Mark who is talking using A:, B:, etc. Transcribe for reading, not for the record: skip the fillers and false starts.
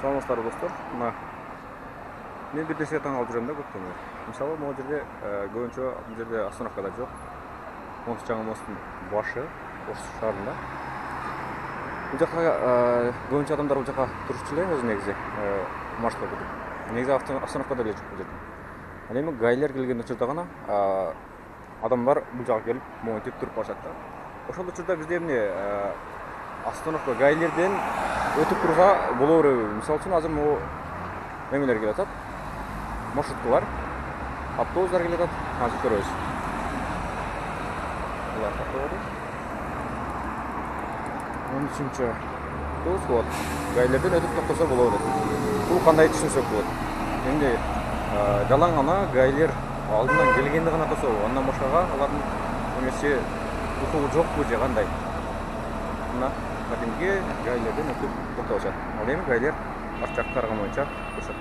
A: Саламатсыздар достор. Мына мен бир нерсеге таң калып жүрөм да көптөн бери. Мисалы, могу жерде көбүнчө бул жерде остановкада жок. Мост жаңы мосттун башы Ош шаарында. Бул жака көбүнчө адамдар бул жака турушчу эле өзү негизи маршрутка кетип. Негизи остановкада эле жок бул жерде. Ал эми гаилер келген учурда гана адамдар бул жака келип монтип туруп калышат да. Ошол учурда бизде эмне остановка гаилерден өтүп турса боло береби? Мисалы үчүн азыр могу немелер келе атат. Маршруткалар, автобустар келе атат. Азыр көрөбүз. Булар каттабады. 13-нчы автобус болот. Гаилерден өтүп токтосо боло берет. Бул кандай түшүнсөк болот? Эмне жалаң гана гаилер алдынан келгенди гана кылса болот. Андан башкага алардын эмеси укугу жокпу же кандай? Мына кадимги гаилерден өтүп токтолушат. Ал эми гаилер арт жакка караган боюнча турушат.